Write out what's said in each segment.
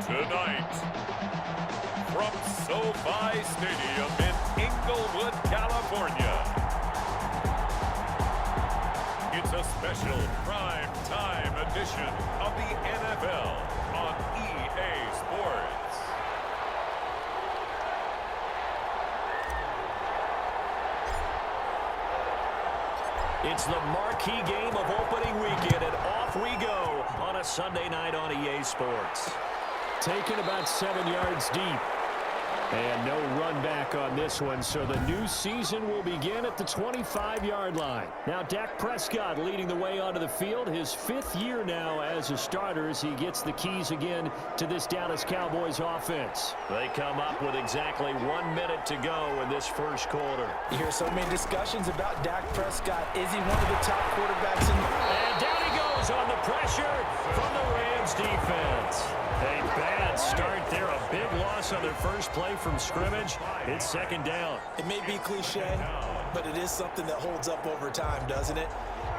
Tonight, from SoFi Stadium in Inglewood, California, it's a special prime time edition of the NFL on EA Sports. It's the marquee game of opening weekend, and off we go on a Sunday night on EA Sports. Taken about 7 yards deep. And no run back on this one, so the new season will begin at the 25-yard line. Now Dak Prescott leading the way onto the field, his 5th year now as a starter as he gets the keys again to this Dallas Cowboys offense. They come up with exactly 1 minute to go in this first quarter. You hear so many discussions about Dak Prescott. Is he one of the top quarterbacks in the And down he goes on the pressure from the Rams defense. A bad start there, a big loss on their first play from scrimmage. It's second down. It may be cliche, but it is something that holds up over time, doesn't it?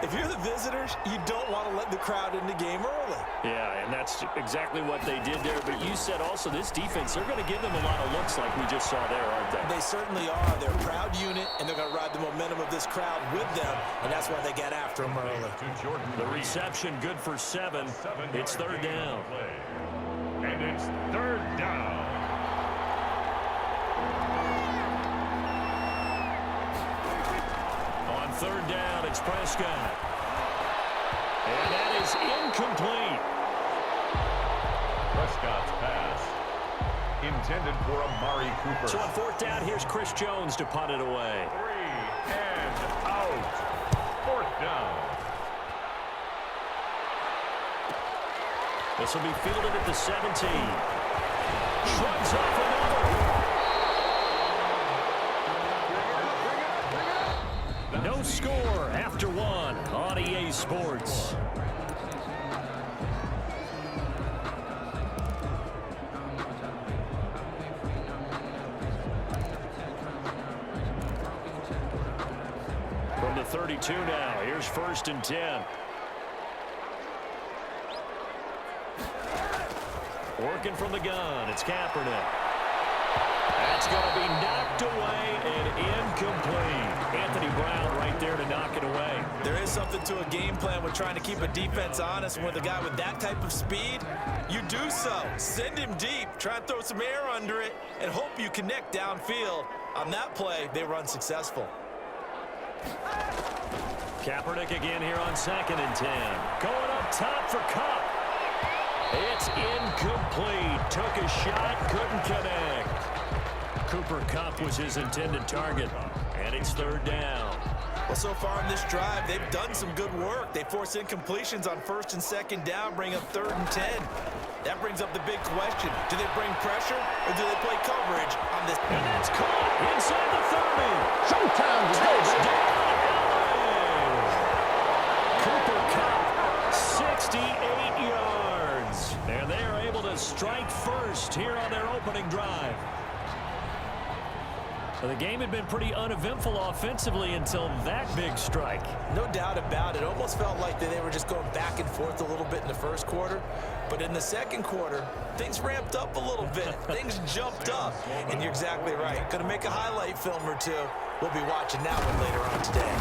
If you're the visitors, you don't want to let the crowd in the game early. Yeah, and that's exactly what they did there. But you said also this defense, they're going to give them a lot of looks like we just saw there, aren't they? They certainly are. They're a proud unit, and they're going to ride the momentum of this crowd with them, and that's why they get after them early. The reception good for 7. It's third down. And it's third down. On third down, it's Prescott. And that is incomplete. Prescott's pass intended for Amari Cooper. So on fourth down, here's Chris Jones to punt it away. 3 and out. Fourth down. This will be fielded at the 17. Shrugs off another. No score after 1 on EA Sports. From the 32 now, here's first and 10. Working from the gun, it's Kaepernick. That's going to be knocked away and incomplete. Anthony Brown right there to knock it away. There is something to a game plan with trying to keep a defense honest. With a guy with that type of speed, you do so. Send him deep, try and throw some air under it, and hope you connect downfield. On that play, they were unsuccessful. Kaepernick again here on second and 10. Going up top for Kupp. It's incomplete. Took a shot, couldn't connect. Cooper Kupp was his intended target, and it's third down. Well, so far in this drive, they've done some good work. They force incompletions on first and second down, bring up third and 10. That brings up the big question. Do they bring pressure, or do they play coverage on this? And that's caught inside the 30. Showtime Touchdown, LA! Cooper Kupp, 68 yards. And they are able to strike first here on their opening drive. Well, the game had been pretty uneventful offensively until that big strike. No doubt about it. Almost felt like they were just going back and forth a little bit in the first quarter. But in the second quarter, things ramped up a little bit. Things jumped up. And you're exactly right. Going to make a highlight film or two. We'll be watching that one later on today.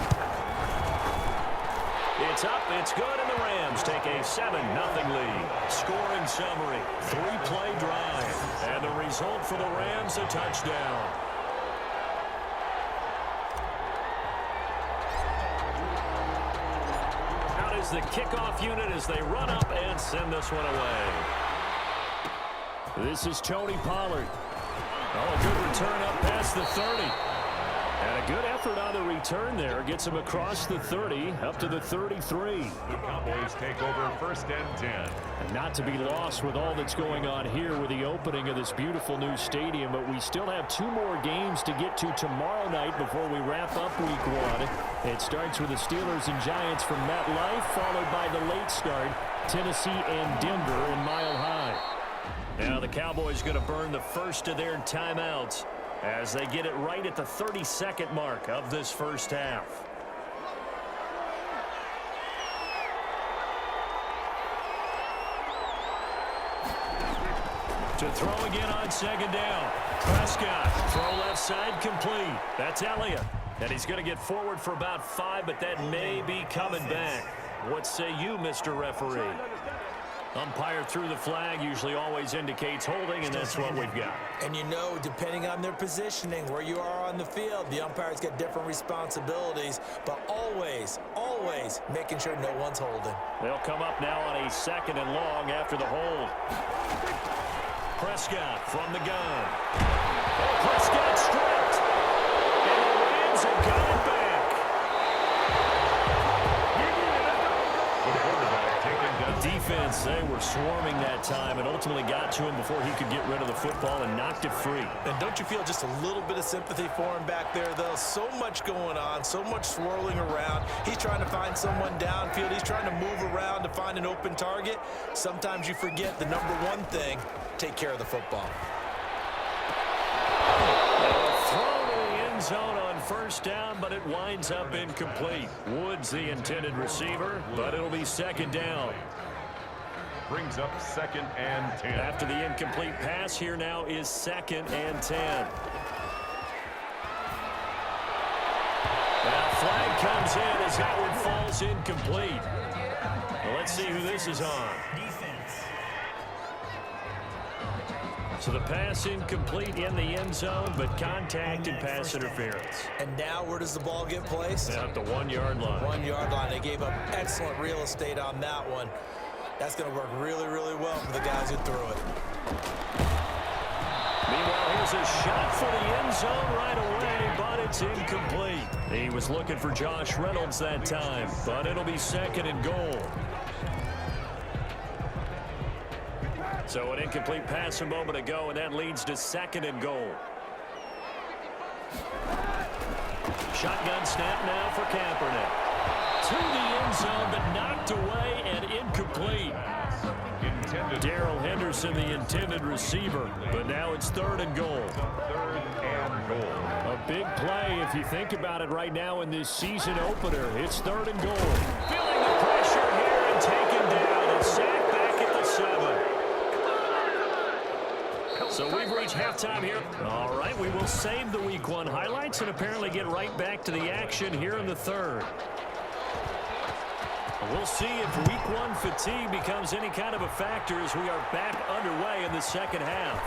It's up, it's good, and the Rams take a 7-0 lead. Scoring summary, 3-play drive. And the result for the Rams, a touchdown. Out is the kickoff unit as they run up and send this one away. This is Tony Pollard. Oh, good return up past the 30. And a good effort on the return there. Gets him across the 30, up to the 33. The Cowboys take over first and 10. And not to be lost with all that's going on here with the opening of this beautiful new stadium, but we still have 2 more games to get to tomorrow night before we wrap up week 1. It starts with the Steelers and Giants from MetLife, followed by the late start, Tennessee and Denver in Mile High. Now the Cowboys going to burn the first of their timeouts as they get it right at the 32nd mark of this first half. To throw again on second down. Prescott, throw left side complete. That's Elliott. And he's going to get forward for about 5, but that may be coming back. What say you, Mr. Referee? Umpire threw the flag, usually always indicates holding, and that's what we've got. And you know, depending on their positioning, where you are on the field, the umpires get different responsibilities, but always, always making sure no one's holding. They'll come up now on a 2nd and long after the hold. Prescott from the gun. Prescott stripped. And the Rams have got it back. The defense, they were swarming that time and ultimately got to him before he could get rid of the football and knocked it free. And don't you feel just a little bit of sympathy for him back there, though? So much going on, so much swirling around. He's trying to find someone downfield. He's trying to move around to find an open target. Sometimes you forget the number one thing, take care of the football. Throw to the end zone on first down, but it winds up incomplete. Woods the intended receiver, but it'll be 2nd down. Brings up 2nd and 10. After the incomplete pass, here now is 2nd and 10. That flag comes in as that one falls incomplete. Well, let's see who this is on. So the pass incomplete in the end zone, but contact and pass interference. And now where does the ball get placed? At the 1-yard line. 1-yard line. They gave up excellent real estate on that one. That's going to work really, really well for the guys who threw it. Meanwhile, here's a shot for the end zone right away, but it's incomplete. He was looking for Josh Reynolds that time, but it'll be 2nd and goal. So an incomplete pass a moment ago, and that leads to 2nd and goal. Shotgun snap now for Kaepernick. To the end zone, but knocked away and incomplete. Darrell Henderson, the intended receiver, but now it's 3rd and goal. 3rd and goal. A big play if you think about it right now in this season opener. It's 3rd and goal. Feeling the pressure here and taken down and sacked back at the 7. So we've reached halftime here. All right, we will save the Week 1 highlights and apparently get right back to the action here in the 3rd. We'll see if Week 1 fatigue becomes any kind of a factor as we are back underway in the 2nd half.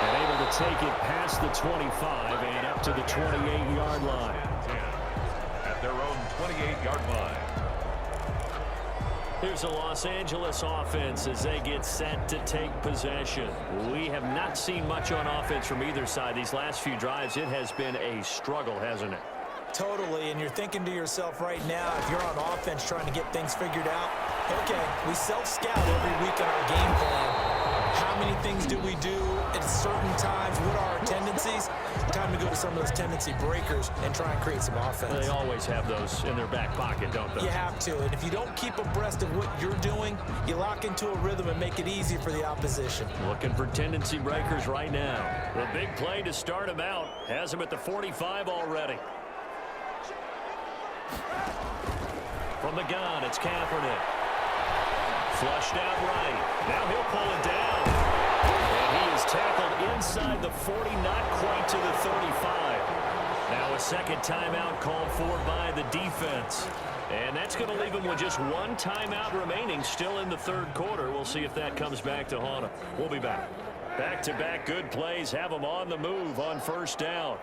And able to take it past the 25 and up to the 28-yard line. At their own 28-yard line. Here's the Los Angeles offense as they get set to take possession. We have not seen much on offense from either side. These last few drives, it has been a struggle, hasn't it? Totally, and you're thinking to yourself right now, if you're on offense trying to get things figured out, okay, we self-scout every week on our game plan. How many things do we do at certain times? What are our tendencies? Time to go to some of those tendency breakers and try and create some offense. They always have those in their back pocket, don't they? You have to, and if you don't keep abreast of what you're doing, you lock into a rhythm and make it easy for the opposition. Looking for tendency breakers right now. The big play to start him out has him at the 45 already. From the gun, it's Kaepernick. Flushed out right. Now he'll pull it down. And he is tackled inside the 40, not quite to the 35. Now a 2nd timeout called for by the defense. And that's going to leave him with just 1 timeout remaining still in the 3rd quarter. We'll see if that comes back to haunt him. We'll be back. Back-to-back good plays have him on the move on first down.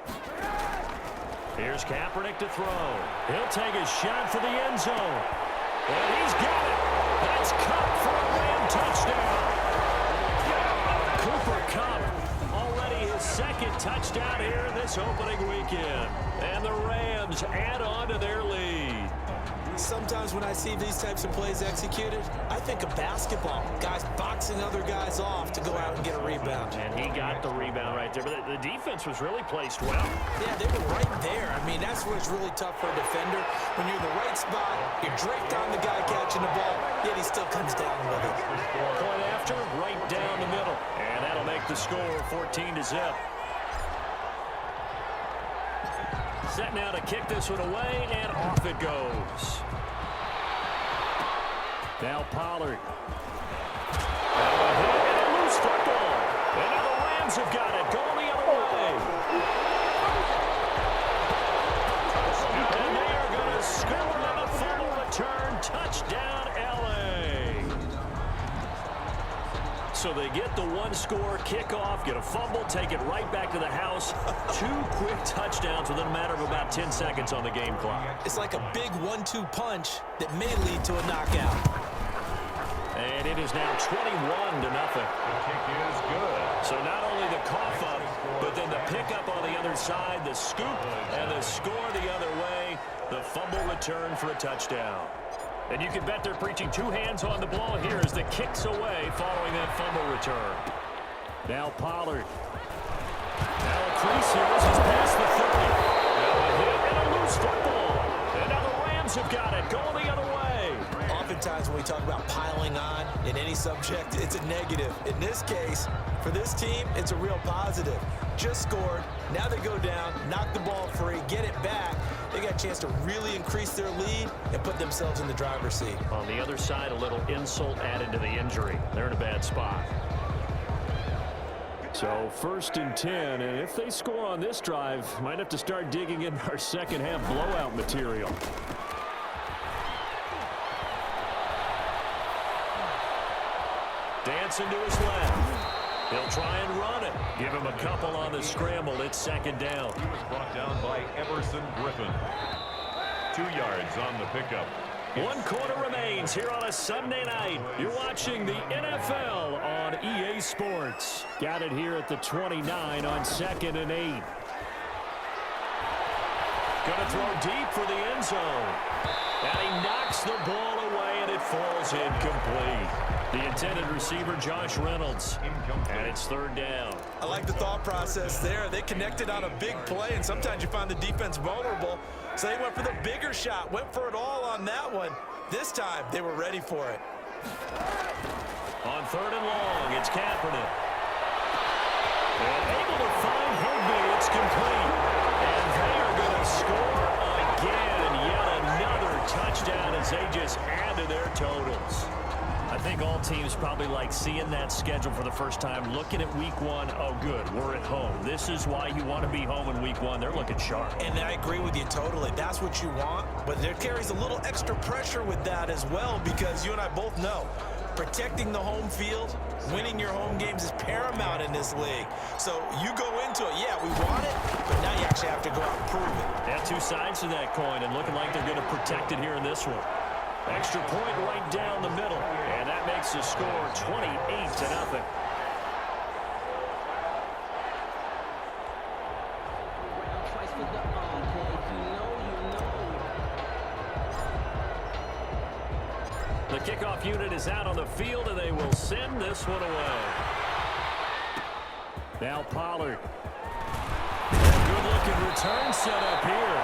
Here's Kaepernick to throw. He'll take a shot for the end zone. And he's got it. That's Kupp for a Ram touchdown. Cooper Kupp already his 2nd touchdown here this opening weekend. And the Rams add on to their lead. Sometimes when I see these types of plays executed, I think of basketball. Guys boxing other guys off to go out and get a rebound. And he got the rebound right there. But the defense was really placed well. Yeah, they were right there. I mean, that's where it's really tough for a defender. When you're in the right spot, you're draped on the guy catching the ball, yet he still comes down with it. Point after, right down the middle. And that'll make the score 14-0. Set now to kick this one away, and off it goes. Now Pollard. Rams have got it. Going the other way. And they are going to score on a fumble return. Touchdown, L.A. So they get the one-score kickoff, get a fumble, take it right back to the house. 2 quick touchdowns within a matter of about 10 seconds on the game clock. It's like a big 1-2 punch that may lead to a knockout. And it is now 21-0. The kick is good. So not only the cough up, but then the pickup on the other side, the scoop, and the score the other way. The fumble return for a touchdown. And you can bet they're preaching 2 hands on the ball here as the kick's away following that fumble return. Now Pollard. Now a crease here as he's past the 30. Now a hit and a loose football. And now the Rams have got it going the other way. Oftentimes when we talk about piling on in any subject, it's a negative. In this case, for this team, it's a real positive. Just scored. Now they go down, knock the ball free, get it back. They got a chance to really increase their lead and put themselves in the driver's seat. On the other side, a little insult added to the injury. They're in a bad spot. So 1st and 10, and if they score on this drive, might have to start digging in our second half blowout material. Dancing to his left. He'll try and run it. Give him a couple on the scramble. It's 2nd down. He was brought down by Emerson Griffin. 2 yards on the pickup. 1 quarter remains here on a Sunday night. You're watching the NFL on EA Sports. Got it here at the 29 on 2nd and 8. Going to throw deep for the end zone. And he knocks the ball away, and it falls incomplete. The intended receiver, Josh Reynolds. And it's 3rd down. I like the thought process there. They connected on a big play, and sometimes you find the defense vulnerable. So they went for the bigger shot, went for it all on that one. This time, they were ready for it. On 3rd and long, it's Kaepernick. And able to find Higbee. It's complete. And they are going to score again. Yet another touchdown as they just add to their totals. I think all teams probably like seeing that schedule for the first time, looking at week 1. Oh, good, we're at home. This is why you want to be home in week 1. They're looking sharp. And I agree with you totally. That's what you want. But there carries a little extra pressure with that as well, because you and I both know protecting the home field, winning your home games is paramount in this league. So you go into it, yeah, we want it, but now you actually have to go out and prove it. They have 2 sides to that coin, and looking like they're going to protect it here in this one. Extra point right down the middle, and that makes the score 28-0. The kickoff unit is out on the field, and they will send this one away. Now Pollard. Good-looking return set up here.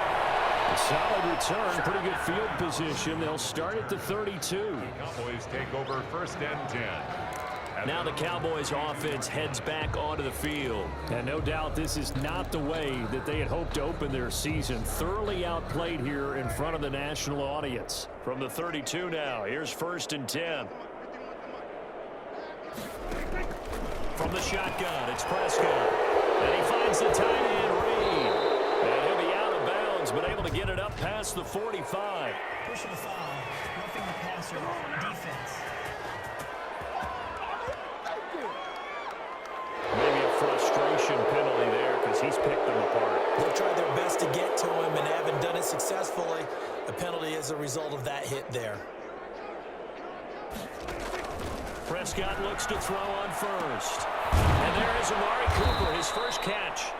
A solid return, pretty good field position. They'll start at the 32. Cowboys take over 1st and 10. Now the Cowboys offense heads back onto the field. And no doubt this is not the way that they had hoped to open their season. Thoroughly outplayed here in front of the national audience. From the 32 now, here's 1st and 10. From the shotgun, it's Prescott. And he finds the tight end, Reed. And he'll be out of bounds, but able to get it up past the 45. Personal foul, roughing the passer, defense. Maybe a frustration penalty there because he's picked them apart. They've tried their best to get to him and haven't done it successfully. The penalty is a result of that hit there. Prescott looks to throw on first. And there is Amari Cooper, his first catch.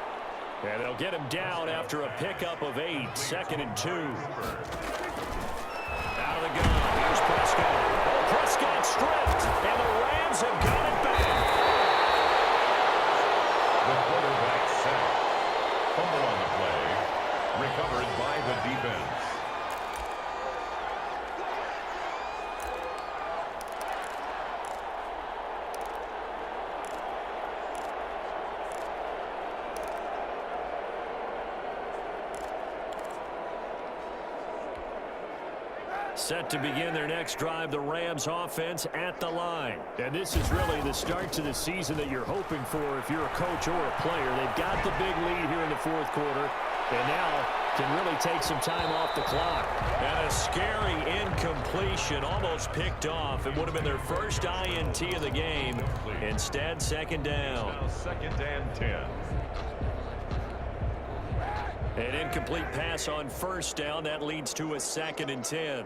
And they'll get him down after a pickup of 8, 2nd and 2. Out of the gun, here's Prescott. Oh, Prescott stripped, and the Rams have got it back. The quarterback sack. Fumble on the play. Recovered by the defense. Set to begin their next drive, the Rams offense at the line. And this is really the start to the season that you're hoping for if you're a coach or a player. They've got the big lead here in the fourth quarter, and now can really take some time off the clock. And a scary incompletion, almost picked off. It would have been their first INT of the game. Instead, second down. Now 2nd and 10. An incomplete pass on first down. That leads to a 2nd and 10.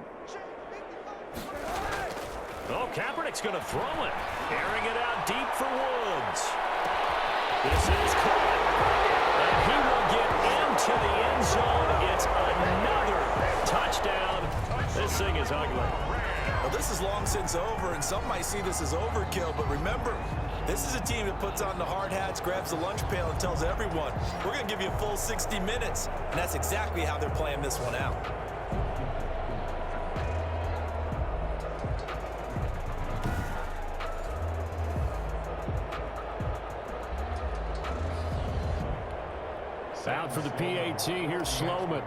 Oh, Kaepernick's going to throw it. Airing it out deep for Woods. This is caught. And he will get into the end zone. It's another touchdown. This thing is ugly. Well, this is long since over, and some might see this as overkill, but remember, this is a team that puts on the hard hats, grabs the lunch pail, and tells everyone, we're going to give you a full 60 minutes. And that's exactly how they're playing this one out. Out for the PAT, here's Sloman.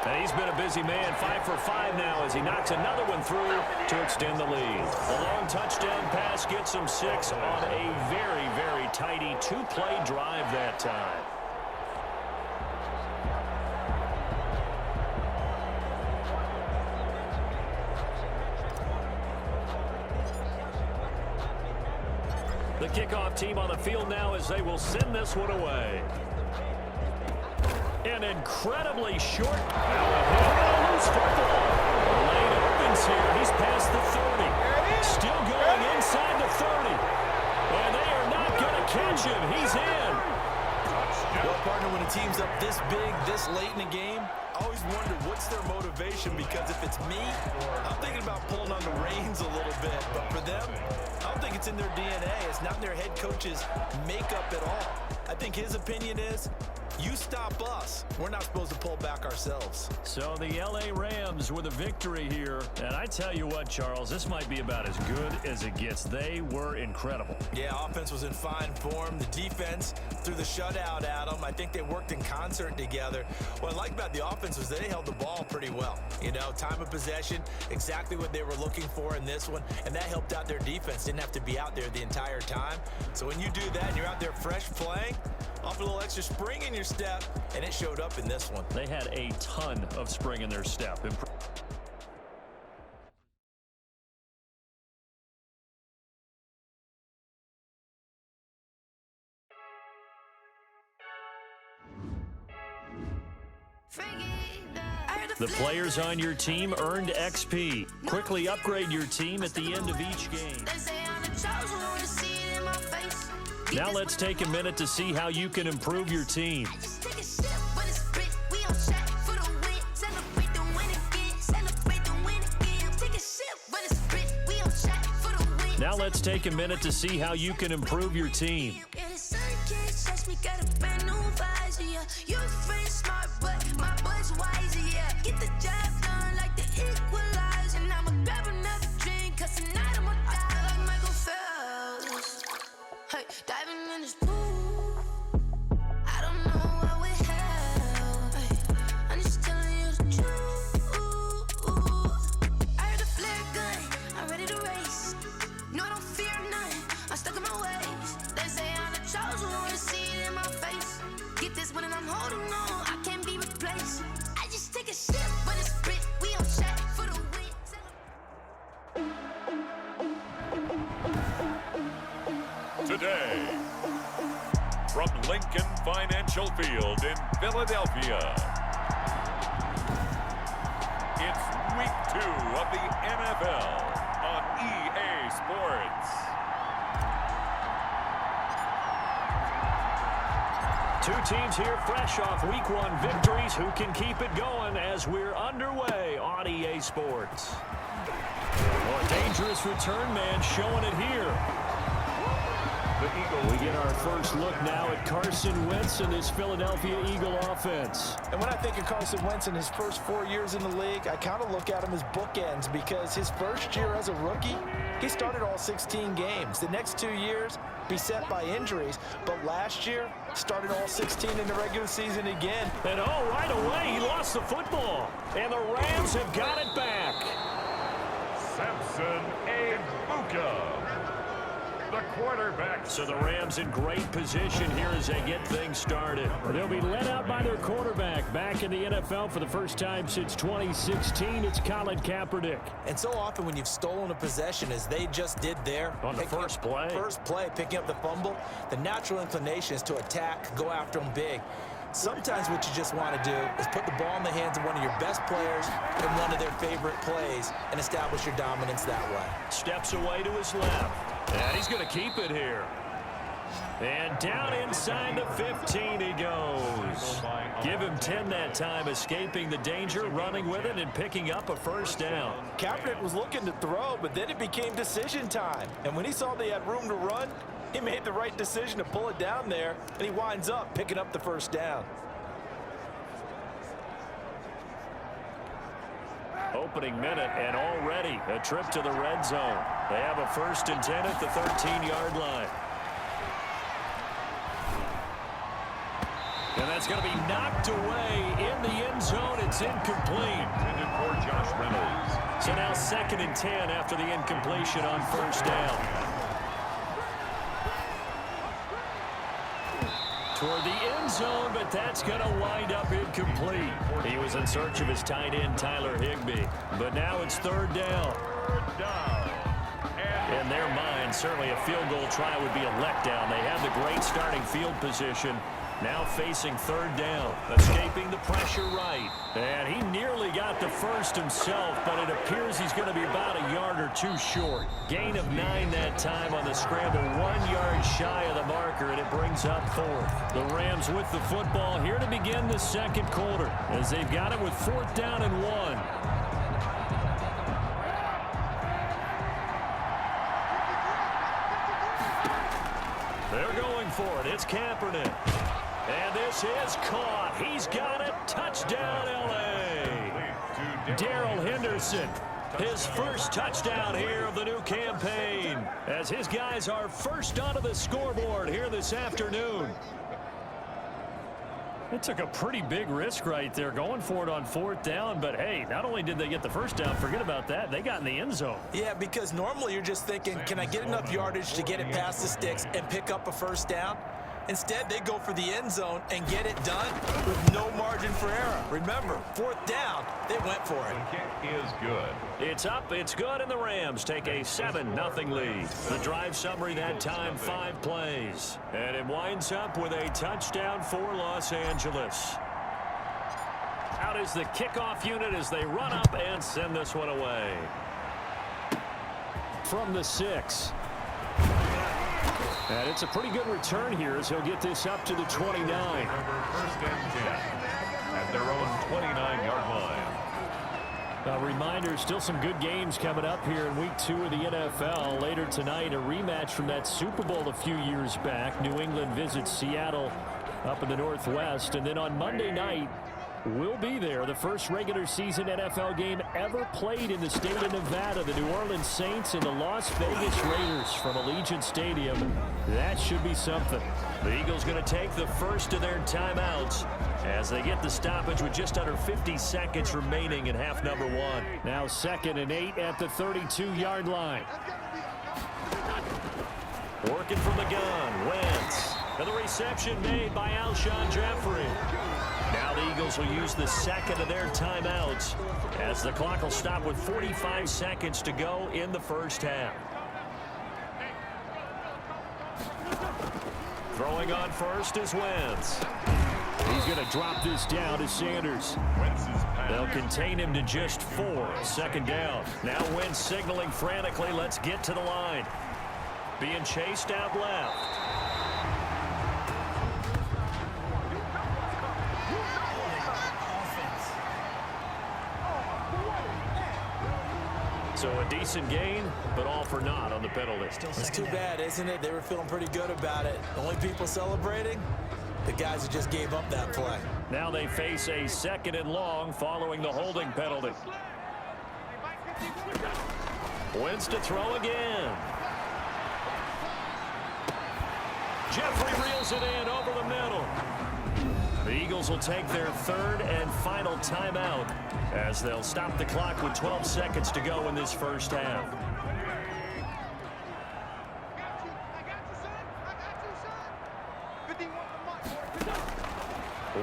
And he's been a busy man, 5 for 5 now as he knocks another one through to extend the lead. The long touchdown pass gets him 6 on a very, very tidy 2-play drive that time. The kickoff team on the field now as they will send this one away. An incredibly short loose football. Lane opens here. He's past the 30. Still going inside the 30. And they are not going to catch him. He's in. Well, partner, when a team's up this big, this late in the game, I always wonder what's their motivation, because if it's me, I'm thinking about pulling on the reins a little bit. But for them, I don't think it's in their DNA. It's not in their head coach's makeup at all. I think his opinion is, you stop us, we're not supposed to pull back ourselves. So the L.A. Rams with a victory here. And I tell you what, Charles, this might be about as good as it gets. They were incredible. Yeah, offense was in fine form. The defense threw the shutout at them. I think they worked in concert together. What I like about the offense was they held the ball pretty well. You know, time of possession, exactly what they were looking for in this one. And that helped out their defense. Didn't have to be out there the entire time. So when you do that and you're out there fresh playing, off a little extra spring in your step, and it showed up in this one. They had a ton of spring in their step. The players on your team earned XP. Quickly upgrade your team at the end of each game. Now let's take a minute to see how you can improve your team. Now let's take a minute to see how you can improve your team. Today, from Lincoln Financial Field in Philadelphia, it's Week 2 of the NFL on EA Sports. Two teams here fresh off Week 1 victories. Who can keep it going as we're underway on EA Sports? Oh, a dangerous return man showing it here. We get our first look now at Carson Wentz and this Philadelphia Eagle offense. And when I think of Carson Wentz in his first 4 years in the league, I kind of look at him as bookends, because his first year as a rookie, he started all 16 games. The next 2 years beset by injuries, but last year Started all 16 in the regular season again. And right away, he lost the football. And the Rams have got it back. Samson Abuka, the quarterback. So the Rams in great position here as they get things started. They'll be led out by their quarterback. Back in the NFL for the first time since 2016, it's Colin Kaepernick. And so often when you've stolen a possession, as they just did there, On the first play. Picking up the fumble, the natural inclination is to attack, go after them big. Sometimes what you just want to do is put the ball in the hands of one of your best players in one of their favorite plays and establish your dominance that way. Steps away to his left. And he's going to keep it here. And down inside the 15 he goes. Give him 10 that time, escaping the danger, running with it, and picking up a first down. Kaepernick was looking to throw, but then it became decision time. And when he saw they had room to run, he made the right decision to pull it down there, and he winds up picking up the first down. Opening minute, and already a trip to the red zone. They have a 1st and 10 at the 13-yard line. And that's going to be knocked away in the end zone. It's incomplete. Intended for Josh Reynolds. So now 2nd and 10 after the incompletion on first down. Toward the end zone, but that's going to wind up incomplete. He was in search of his tight end, Tyler Higbee. But now it's 3rd down. Third down. In their mind, certainly a field goal try would be a letdown. They have the great starting field position. Now facing 3rd down, escaping the pressure right. And he nearly got the first himself, but it appears he's going to be about a yard or two short. Gain of 9 that time on the scramble, 1 yard shy of the marker, and it brings up 4th. The Rams with the football here to begin the second quarter, as they've got it with 4th down and 1. They're going for it. It's Kaepernick. And this is caught. He's got it. Touchdown, L.A. Darrell Henderson, his first touchdown here of the new campaign, as his guys are first onto the scoreboard here this afternoon. It took a pretty big risk right there, going for it on 4th down. But, hey, not only did they get the first down, forget about that, they got in the end zone. Yeah, because normally you're just thinking, can I get enough yardage to get it past the sticks and pick up a first down? Instead, they go for the end zone and get it done with no margin for error. Remember, 4th down, they went for it. The kick is good. It's up, it's good, and the Rams take a 7-0 lead. The drive summary that time, 5 plays. And it winds up with a touchdown for Los Angeles. Out is the kickoff unit as they run up and send this one away. From the 6. And it's a pretty good return here as he'll get this up to the 29. Remember, 1st and 10 at their own 29-yard line. A reminder, still some good games coming up here in Week 2 of the NFL. Later tonight, a rematch from that Super Bowl a few years back. New England visits Seattle up in the Northwest. And then on Monday night, we'll be there. The first regular season NFL game ever played in the state of Nevada. The New Orleans Saints and the Las Vegas Raiders from Allegiant Stadium. That should be something. The Eagles going to take the first of their timeouts as they get the stoppage with just under 50 seconds remaining in half number 1. Now 2nd and 8 at the 32-yard line. Working from the gun, Wentz. And the reception made by Alshon Jeffrey. Now the Eagles will use the 2nd of their timeouts as the clock will stop with 45 seconds to go in the first half. Throwing on first is Wentz. He's going to drop this down to Sanders. They'll contain him to just 4. 2nd down. Now Wentz signaling frantically, let's get to the line. Being chased out left. So a decent gain, but all for naught on the penalty. It's too bad, isn't it? They were feeling pretty good about it. The only people celebrating, the guys who just gave up that play. Now they face a 2nd and long following the holding penalty. Wentz to throw again. Jeffrey reels it in over the middle. The Eagles will take their third and final timeout as they'll stop the clock with 12 seconds to go in this first half.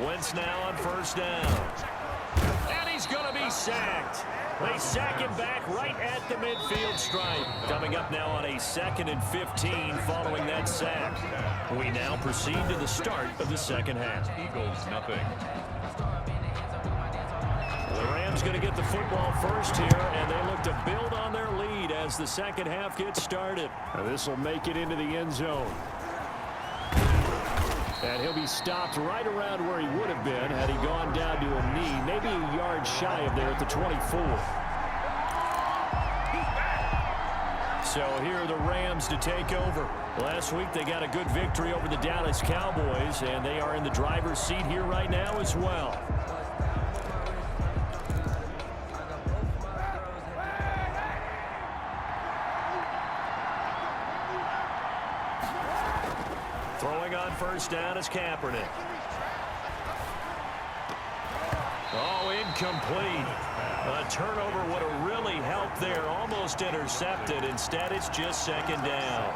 Wentz now on first down. And he's going to be sacked. They sack him back right at the midfield stripe. Coming up now on a 2nd and 15 following that sack. We now proceed to the start of the second half. Eagles nothing. The Rams going to get the football first here, and they look to build on their lead as the second half gets started. This will make it into the end zone. And he'll be stopped right around where he would have been had he gone down to a knee, maybe a yard shy of there at the 24. So here are the Rams to take over. Last week they got a good victory over the Dallas Cowboys, and they are in the driver's seat here right now as well. Throwing on first down is Kaepernick. Oh, incomplete. A turnover would have really helped there. Almost intercepted. Instead, it's just second down.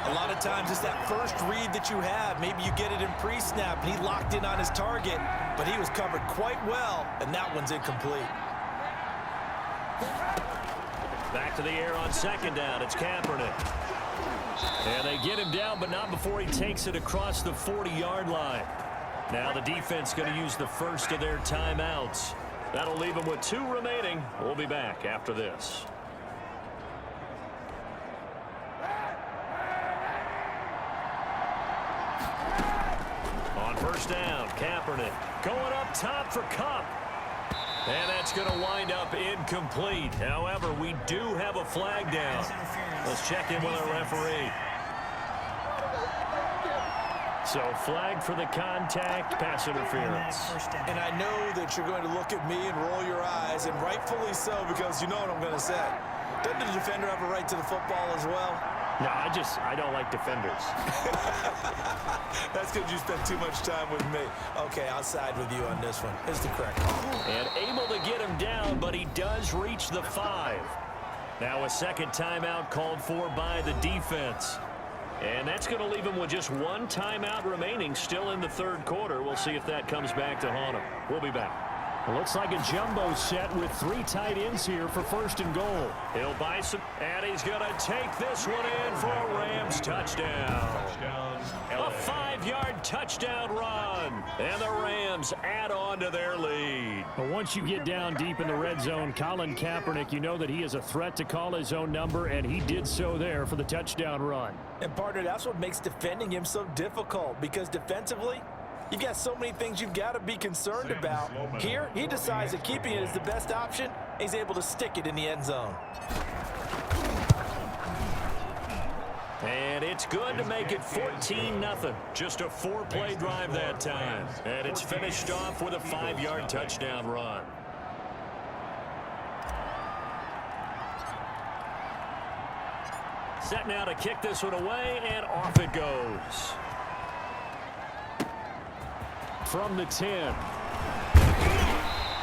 A lot of times it's that first read that you have. Maybe you get it in pre-snap, and he locked in on his target, but he was covered quite well, and that one's incomplete. Back to the air on second down. It's Kaepernick. And they get him down, but not before he takes it across the 40-yard line. Now the defense going to use the first of their timeouts. That'll leave them with 2 remaining. We'll be back after this. On first down, Kaepernick going up top for Kupp. And that's going to wind up incomplete. However, we do have a flag down. Let's check in with our referee. So flag for the contact, pass interference. And I know that you're going to look at me and roll your eyes, and rightfully so, because you know what I'm going to say. Doesn't the defender have a right to the football as well? No, I don't like defenders. That's because you spent too much time with me. Okay, I'll side with you on this one. It's the correct call. And able to get him down, but he does reach the 5. Now a second timeout called for by the defense. And that's going to leave him with just 1 timeout remaining still in the third quarter. We'll see if that comes back to haunt him. We'll be back. It looks like a jumbo set with 3 tight ends here for first and goal. He'll buy some, and he's going to take this one in for a Rams touchdown. A 5-yard touchdown run, and the Rams add on to their lead. But once you get down deep in the red zone, Colin Kaepernick, you know that he is a threat to call his own number, and he did so there for the touchdown run. And partner, that's what makes defending him so difficult, because defensively, you've got so many things you've got to be concerned about. Here, he decides that keeping it is the best option. He's able to stick it in the end zone. And it's good to make it 14-0. Just a 4-play drive that time. And it's finished off with a 5-yard touchdown run. Set now to kick this one away, and off it goes. From the 10.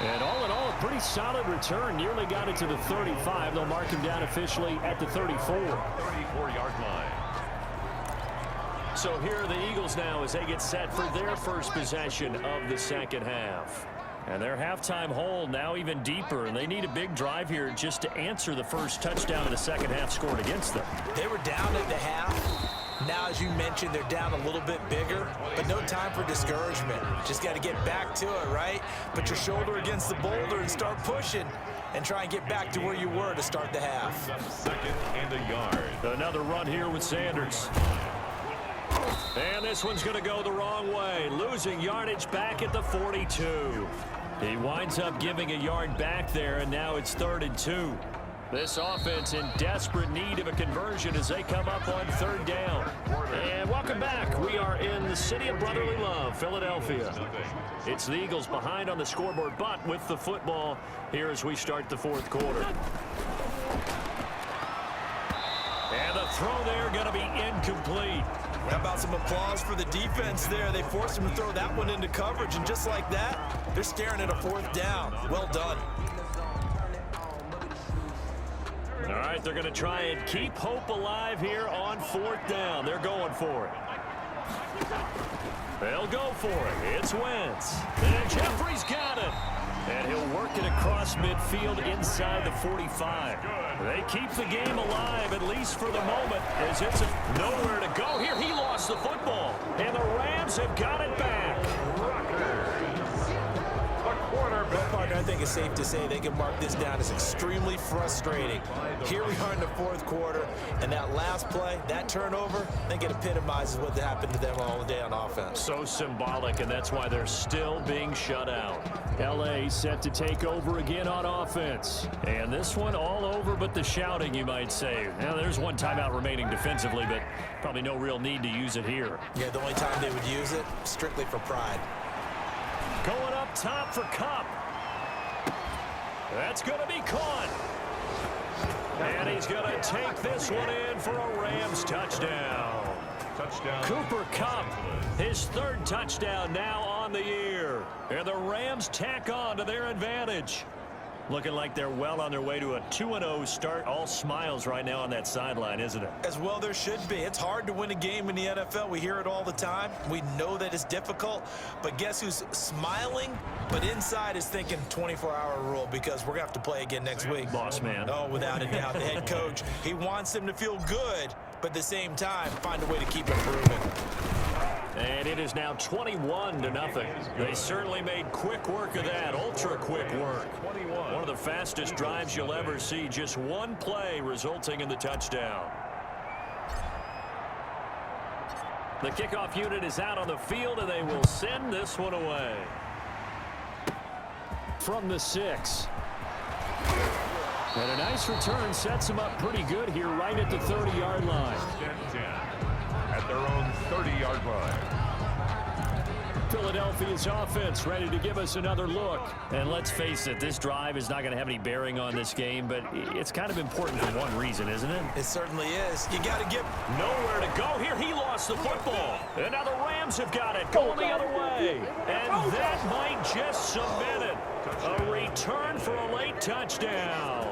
And all in all, a pretty solid return. Nearly got it to the 35. They'll mark him down officially at the 34. 34-yard line. So here are the Eagles now as they get set for their first possession of the second half. And their halftime hole now even deeper, and they need a big drive here just to answer the first touchdown of the second half scored against them. They were down at the half. Now, as you mentioned, they're down a little bit bigger, but no time for discouragement. Just got to get back to it, right? Put your shoulder against the boulder and start pushing and try and get back to where you were to start the half. 2nd and a yard. Another run here with Sanders. And this one's going to go the wrong way, losing yardage back at the 42. He winds up giving a yard back there, and now it's 3rd and 2. This offense in desperate need of a conversion as they come up on 3rd down. And welcome back. We are in the city of brotherly love, Philadelphia. It's the Eagles behind on the scoreboard, but with the football here as we start the 4th quarter. And the throw there going to be incomplete. How about some applause for the defense there? They forced him to throw that one into coverage, and just like that, they're staring at a 4th down. Well done. All right, they're going to try and keep hope alive here on 4th down. They're going for it. They'll go for it. It's Wentz. And Jeffrey's got it. And he'll work it across midfield inside the 45. They keep the game alive, at least for the moment, as it's nowhere to go. Here, he lost the football. And the Rams have got it back. Partner, I think it's safe to say they can mark this down as extremely frustrating. Here we are in the 4th quarter, and that last play, that turnover, I think it epitomizes what happened to them all day on offense. So symbolic, and that's why they're still being shut out. L.A. set to take over again on offense. And this one all over but the shouting, you might say. Now, there's one timeout remaining defensively, but probably no real need to use it here. Yeah, the only time they would use it, strictly for pride. Going up top for Kupp. That's going to be caught. And he's going to take this one in for a Rams touchdown. Cooper Kupp, his 3rd touchdown now on the year. And the Rams tack on to their advantage. Looking like they're well on their way to a 2-0 start. All smiles right now on that sideline, isn't it? As well there should be. It's hard to win a game in the NFL. We hear it all the time. We know that it's difficult. But guess who's smiling, but inside is thinking 24-hour rule, because we're going to have to play again next week. Boss man. Oh, without a doubt. The head coach, he wants them to feel good, but at the same time, find a way to keep improving. And it is now 21-0. They certainly made quick work of that, ultra quick work. One of the fastest drives you'll ever see, just one play resulting in the touchdown. The kickoff unit is out on the field, and they will send this one away. From the 6. And a nice return sets them up pretty good here right at the 30-yard line. At their own 30-yard line. Philadelphia's offense ready to give us another look. And let's face it, this drive is not going to have any bearing on this game, but it's kind of important for one reason, isn't it? It certainly is. You got to get nowhere to go. Here he lost the football. And now the Rams have got it, going the other way. And that might just submit it. A return for a late touchdown.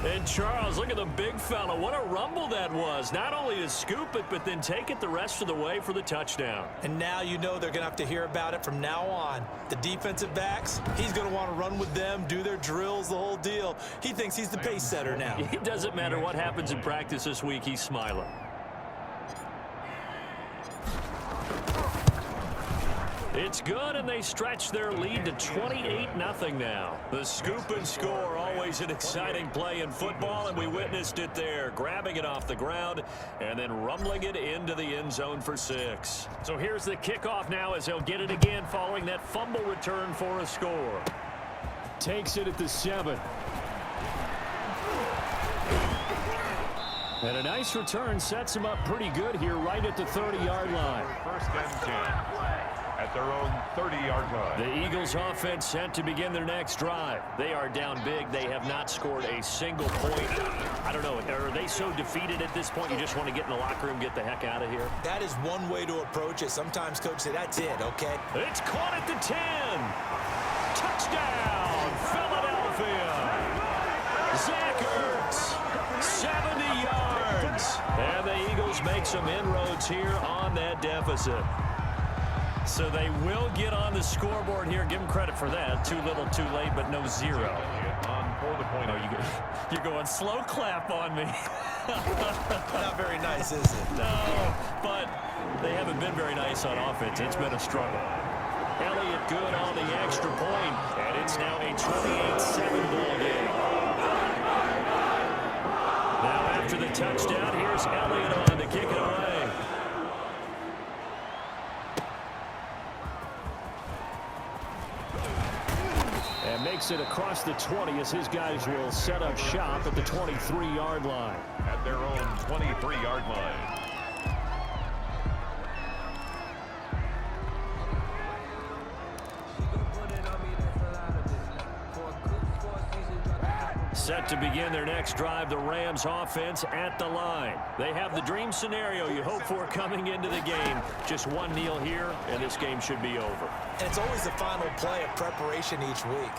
And Charles, look at the big fella. What a rumble that was. Not only to scoop it, but then take it the rest of the way for the touchdown. And now you know they're going to have to hear about it from now on. The defensive backs, he's going to want to run with them, do their drills, the whole deal. He thinks he's the pace setter now. It doesn't matter what happens in practice this week, he's smiling. It's good, and they stretch their lead to 28-0 now. The scoop and score, always an exciting play in football, and we witnessed it there, grabbing it off the ground and then rumbling it into the end zone for 6. So here's the kickoff now as they'll get it again following that fumble return for a score. Takes it at the 7. And a nice return sets him up pretty good here right at the 30-yard line. 1st and 10. At their own 30-yard line. The Eagles offense set to begin their next drive. They are down big. They have not scored a single point. I don't know. Are they so defeated at this point you just want to get in the locker room, get the heck out of here? That is one way to approach it. Sometimes coach say, that's it, okay? It's caught at the 10. Touchdown, Philadelphia. Zach Ertz, 70 yards. And the Eagles make some inroads here on that deficit. So they will get on the scoreboard here. Give them credit for that. Too little, too late, but no 0. On for the point. You're going slow clap on me. Not very nice, is it? No, but they haven't been very nice on offense. It's been a struggle. Elliott good on the extra point, and it's now a 28-7 ball game. Now after the touchdown, here's Elliott on to kick it away. And makes it across the 20 as his guys will set up shop at the 23-yard line. At their own 23-yard line. Set to begin their next drive, the Rams offense at the line. They have the dream scenario you hope for coming into the game. Just one kneel here, and this game should be over. And it's always the final play of preparation each week.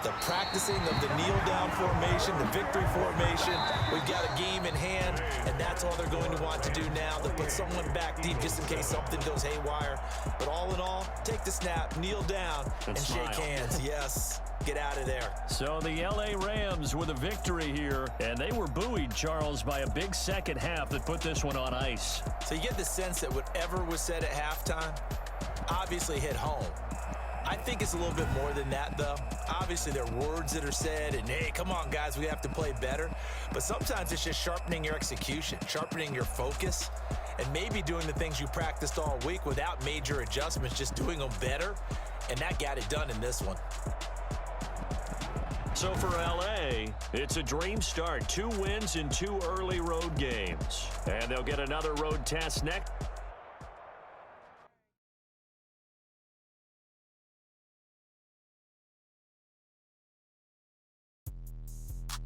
The practicing of the kneel-down formation, the victory formation. We've got a game in hand, and that's all they're going to want to do now, to put someone back deep just in case something goes haywire. But all in all, take the snap, kneel down, and shake hands. Yes, get out of there. So the L.A. Rams with a victory here, and they were buoyed, Charles, by a big second half that put this one on ice. So you get the sense that whatever was said at halftime obviously hit home. I think it's a little bit more than that, though. Obviously, there are words that are said, and, hey, come on, guys, we have to play better. But sometimes it's just sharpening your execution, sharpening your focus, and maybe doing the things you practiced all week without major adjustments, just doing them better, and that got it done in this one. So for L.A., it's a dream start. 2 wins in 2 early road games. And they'll get another road test next.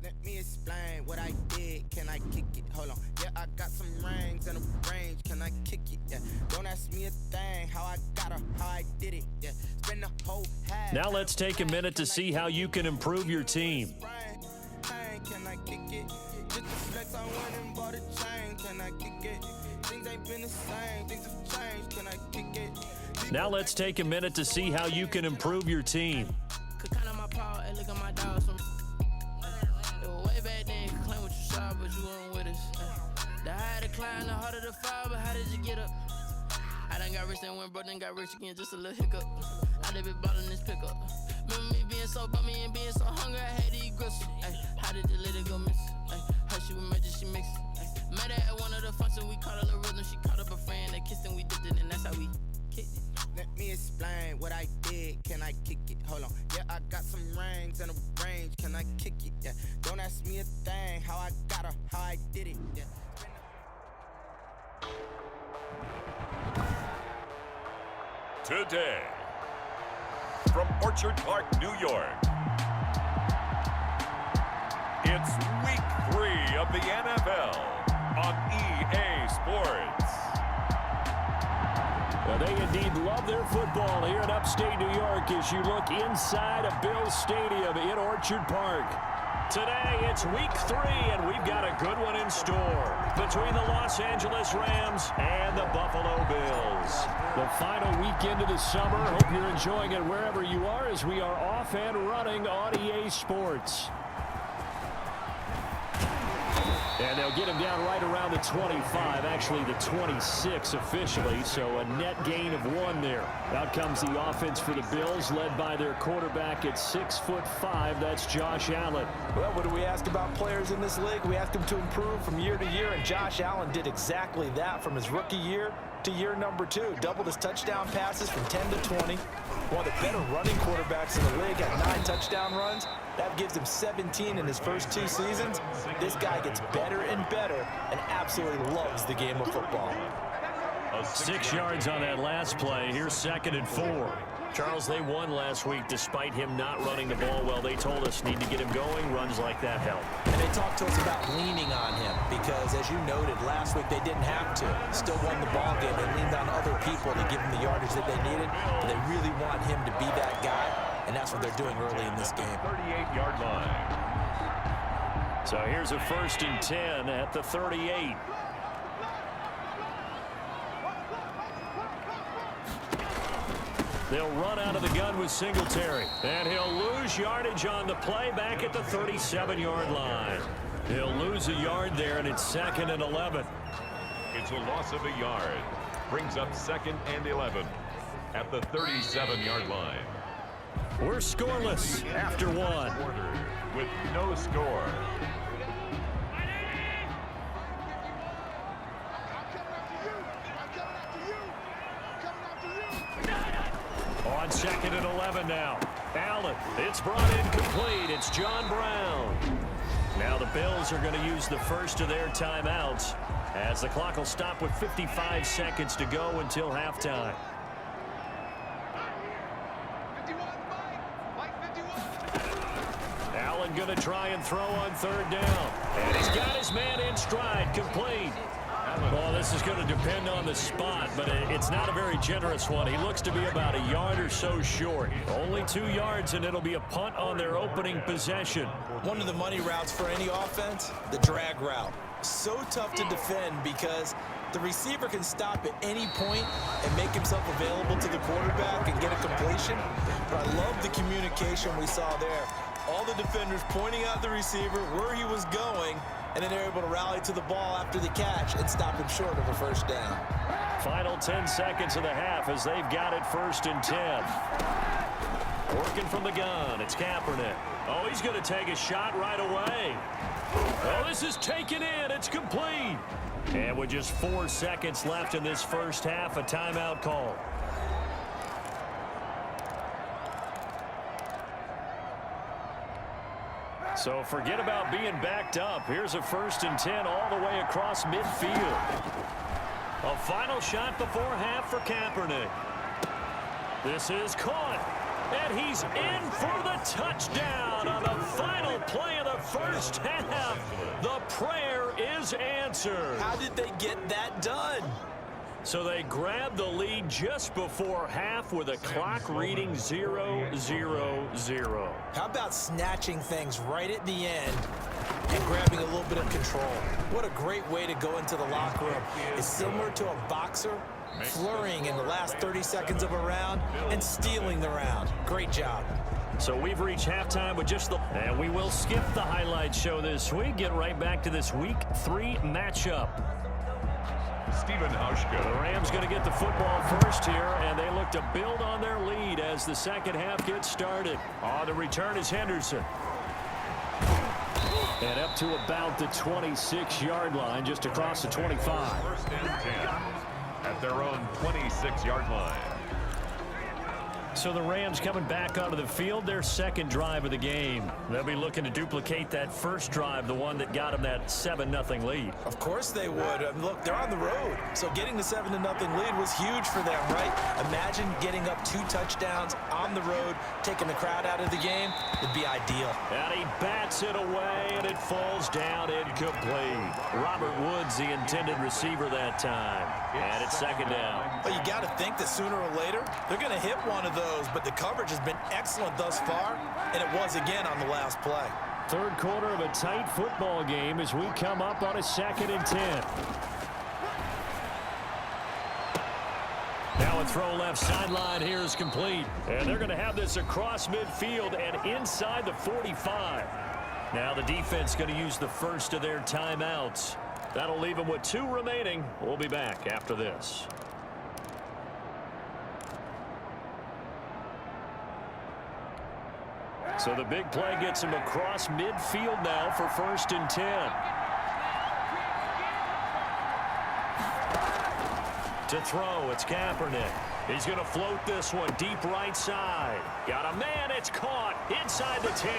Let me explain what I did. Can I kick it? Hold on. Yeah, I got some rings and a range. Can I kick it? Yeah. Don't ask me a thing. How I got her, how I did it. Yeah. Spend the whole half. Now let's take a minute to see how you can improve your team. Can I kick it? Just the flex, I went and bought a chain. Can I kick it? Things ain't been the same. Things have changed. Can I kick it? Now let's take a minute to see how you can improve your team. Could count on my power and look at my dogs from way back then. Could claim what you saw, but you weren't with us. The higher the climb, the harder the fall, but how did you get up? I done got rich and went broke, then got rich again, just a little hiccup. I done been ballin' this pickup. Remember me being so bummy and being so hungry, I had to eat gristle. How did the lady go miss? How she was magic, she mixed. Met her at one of the functions, we caught a little rhythm. She caught up a friend, they kissed and we dipped it, and that's how we kicked it. Let me explain what I did. Can I kick it? Hold on. Yeah, I got some rings and a range. Can I kick it? Yeah. Don't ask me a thing. How I got her, how I did it. Yeah. Today, from Orchard Park, New York, it's Week 3 of the NFL on EA Sports. Well, they indeed love their football here in upstate New York as you look inside of Bills Stadium in Orchard Park. Today, it's Week 3, and we've got a good one in store between the Los Angeles Rams and the Buffalo Bills. The final weekend of the summer. Hope you're enjoying it wherever you are as we are off and running on EA Sports. And they'll get him down right around the 25, actually the 26 officially, so a net gain of 1 there. Out comes the offense for the Bills, led by their quarterback at 6'5", that's Josh Allen. Well, what do we ask about players in this league? We ask them to improve from year to year, and Josh Allen did exactly that from his rookie year to year number 2. Doubled his touchdown passes from 10 to 20. One of the better running quarterbacks in the league, had 9 touchdown runs. That gives him 17 in his first 2 seasons. This guy gets better and better and absolutely loves the game of football. 6 yards on that last play. Here's 2nd and 4. Charles, they won last week despite him not running the ball well. They told us need to get him going. Runs like that help. And they talked to us about leaning on him because, as you noted, last week they didn't have to. Still won the ball game. They leaned on other people to give them the yardage that they needed. But they really want him to be that guy, and that's what they're doing early in this game. 38-yard line. So here's a 1st and 10 at the 38. They'll run out of the gun with Singletary. And he'll lose yardage on the play back at the 37-yard line. He'll lose a yard there, and it's 2nd and 11. It's a loss of a yard. Brings up 2nd and 11 at the 37-yard line. We're scoreless after 1. Quarter with no score. On 2nd and 11 now. Allen, it's brought in complete. It's John Brown. Now the Bills are going to use the first of their timeouts as the clock will stop with 55 seconds to go until halftime. Allen And going to try and throw on third down. And he's got his man in stride, complete. Well, this is going to depend on the spot, but it's not a very generous one. He looks to be about a yard or so short. Only 2 yards, and it'll be a punt on their opening possession. One of the money routes for any offense, the drag route. So tough to defend because the receiver can stop at any point and make himself available to the quarterback and get a completion. But I love the communication we saw there. All the defenders pointing out the receiver, where he was going, and then they're able to rally to the ball after the catch and stop him short of a first down. Final 10 seconds of the half as they've got it 1st and 10. Working from the gun, it's Kaepernick. Oh, he's going to take a shot right away. Oh, this is taken in. It's complete. And with just 4 seconds left in this first half, a timeout call. So forget about being backed up. Here's a 1st and 10 all the way across midfield. A final shot before half for Kaepernick. This is caught. And he's in for the touchdown on the final play of the first half. The prayer is answered. How did they get that done? So they grabbed the lead just before half with a clock reading 0-0-0. How about snatching things right at the end and grabbing a little bit of control? What a great way to go into the locker room. It's similar to a boxer flurrying in the last 30 seconds of a round and stealing the round. Great job. So we've reached halftime with just the... And we will skip the highlight show this week. Get right back to this Week 3 matchup. Stephen Hauschka. The Rams going to get the football first here, and they look to build on their lead as the second half gets started. On the return is Henderson. And up to about the 26-yard line, just across the 25. 1st and 10 at their own 26-yard line. So the Rams coming back onto the field, their second drive of the game. They'll be looking to duplicate that first drive, the one that got them that 7-0 lead. Of course they would. Look, they're on the road, so getting the 7-0 lead was huge for them, right? Imagine getting up 2 touchdowns on the road, taking the crowd out of the game. It'd be ideal. And he bats it away, and it falls down incomplete. Robert Woods, the intended receiver that time. And it's second down. Well, you got to think that sooner or later, they're going to hit one of those, but the coverage has been excellent thus far, and it was again on the last play. Third quarter of a tight football game as we come up on a 2nd and 10. Now a throw left sideline here is complete. And they're going to have this across midfield and inside the 45. Now the defense going to use the first of their timeouts. That'll leave them with 2 remaining. We'll be back after this. So the big play gets him across midfield now for 1st and 10. To throw, it's Kaepernick. He's going to float this one deep right side. Got a man, it's caught inside the 10.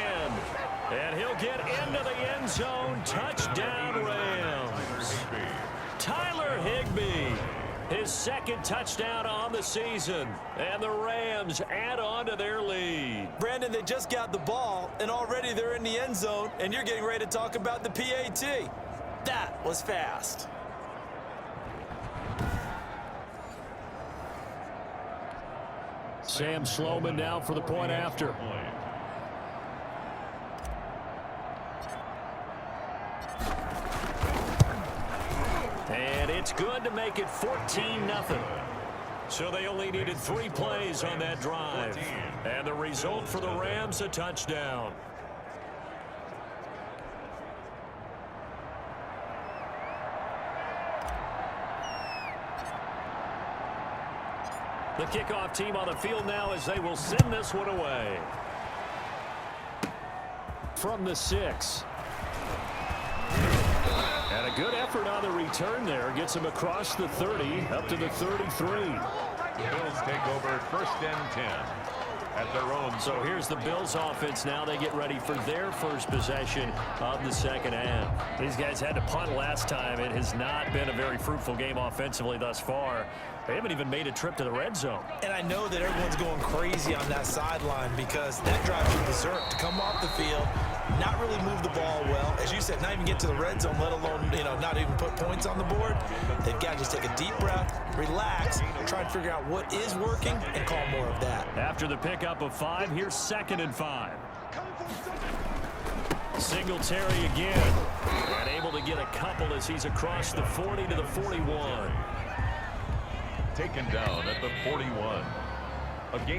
And he'll get into the end zone. Touchdown, Rams. Tyler Higbee. His 2nd touchdown on the season. And the Rams add on to their lead. Brandon, they just got the ball, and already they're in the end zone, and you're getting ready to talk about the PAT. That was fast. Sam Sloman now for the point after. And it's good to make it 14-0. So they only needed 3 plays on that drive. And the result for the Rams, a touchdown. The kickoff team on the field now as they will send this one away. From the 6. And a good effort on the return there. Gets him across the 30, up to the 33. The Bills take over 1st and 10. at their own. So here's the Bills offense now. They get ready for their first possession of the second half. These guys had to punt last time. It has not been a very fruitful game offensively thus far. They haven't even made a trip to the red zone. And I know that everyone's going crazy on that sideline because that drives you berserk to come off the field, not really move the ball well. As you said, not even get to the red zone, let alone, not even put points on the board. They've got to just take a deep breath, relax, try and figure out what is working and call more of that. After the pickup of 5, here's 2nd and 5. Singletary again. And able to get a couple as he's across the 40 to the 41. Taken down at the 41.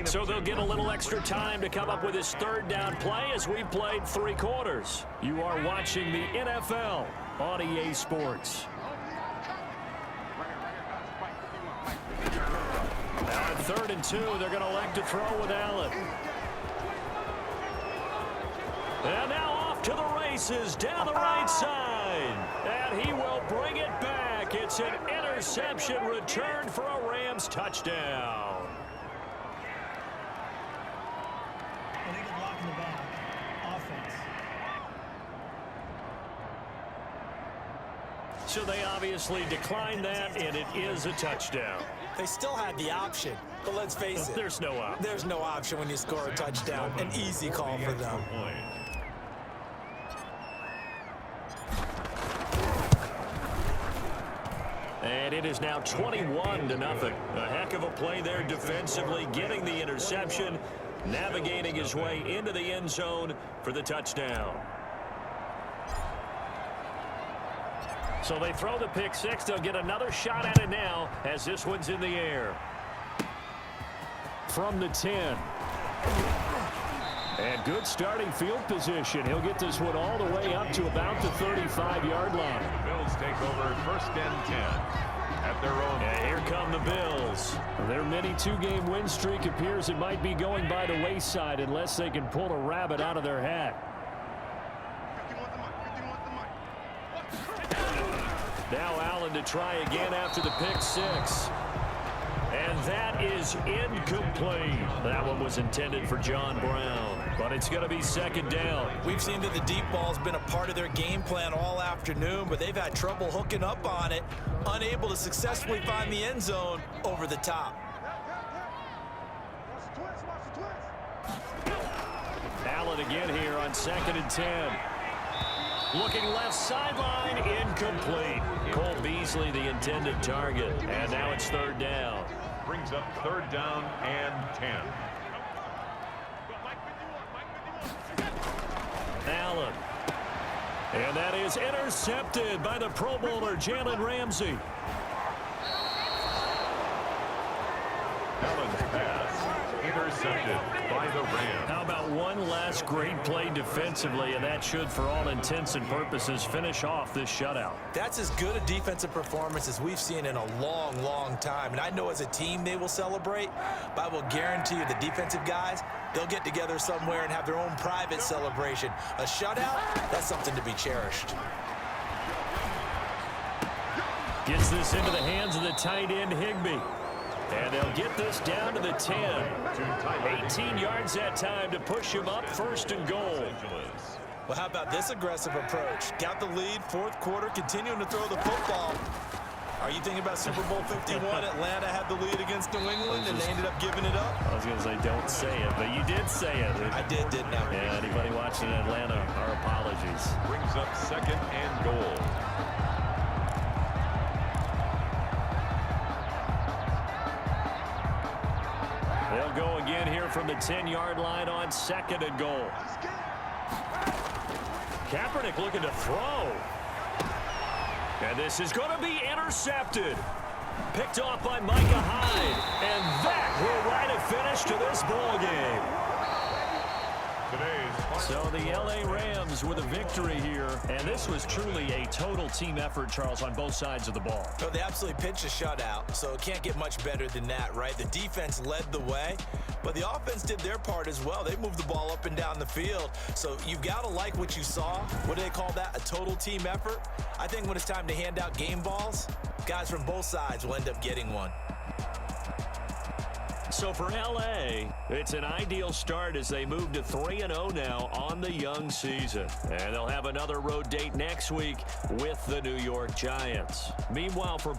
So they'll get a little extra time to come up with his 3rd down play as we've played 3 quarters. You are watching the NFL on EA Sports. Now on 3rd and 2, they're going to elect to throw with Allen. And now off to the races down the right side. And he will bring it back. It's an interception return for a Rams touchdown. Illegal block in the back. Offense. So they obviously declined that, and it is a touchdown. They still had the option, but let's face it. There's no option. There's no option when you score a touchdown. An easy call for them. And it is now 21-0. A heck of a play there defensively, getting the interception, navigating his way into the end zone for the touchdown. So they throw the pick 6. They'll get another shot at it now as this one's in the air. From the 10. And good starting field position. He'll get this one all the way up to about the 35-yard line. Bills take over 1st and 10 at their own. And here come the Bills. Their mini 2-game win streak appears it might be going by the wayside unless they can pull a rabbit out of their hat. Now Allen to try again after the pick 6. And that is incomplete. That one was intended for John Brown, but it's going to be 2nd down. We've seen that the deep ball's been a part of their game plan all afternoon, but they've had trouble hooking up on it, unable to successfully find the end zone over the top. Allen again here on 2nd and 10. Looking left sideline, incomplete. Cole Beasley, the intended target. And now it's 3rd down. Brings up 3rd down and 10. Allen. And that is intercepted by the Pro Bowler, Jalen Ramsey. Allen's pass intercepted by the Rams. How about one last great play defensively, and that should, for all intents and purposes, finish off this shutout. That's as good a defensive performance as we've seen in a long, long time. And I know as a team they will celebrate, but I will guarantee you the defensive guys, they'll get together somewhere and have their own private celebration. A shutout, that's something to be cherished. Gets this into the hands of the tight end, Higbee. And they'll get this down to the 10. 18 yards that time to push him up 1st and goal. Well, how about this aggressive approach? Got the lead, 4th quarter, continuing to throw the football. Are you thinking about Super Bowl 51? Atlanta had the lead against New England, and they ended up giving it up? I was going to say, don't say it, but you did say it. I did, didn't I? Yeah, anybody watching in Atlanta, our apologies. Brings up 2nd and goal. They'll go again here from the 10-yard line on 2nd and goal. Kaepernick looking to throw. And this is going to be intercepted. Picked off by Micah Hyde. And that will write a finish to this ball game. So the L.A. Rams with a victory here. And this was truly a total team effort, Charles, on both sides of the ball. No, they absolutely pitched a shutout, so it can't get much better than that, right? The defense led the way, but the offense did their part as well. They moved the ball up and down the field, so you've got to like what you saw. What do they call that? A total team effort? I think when it's time to hand out game balls, guys from both sides will end up getting one. So for L.A., it's an ideal start as they move to 3-0 now on the young season. And they'll have another road date next week with the New York Giants. Meanwhile, for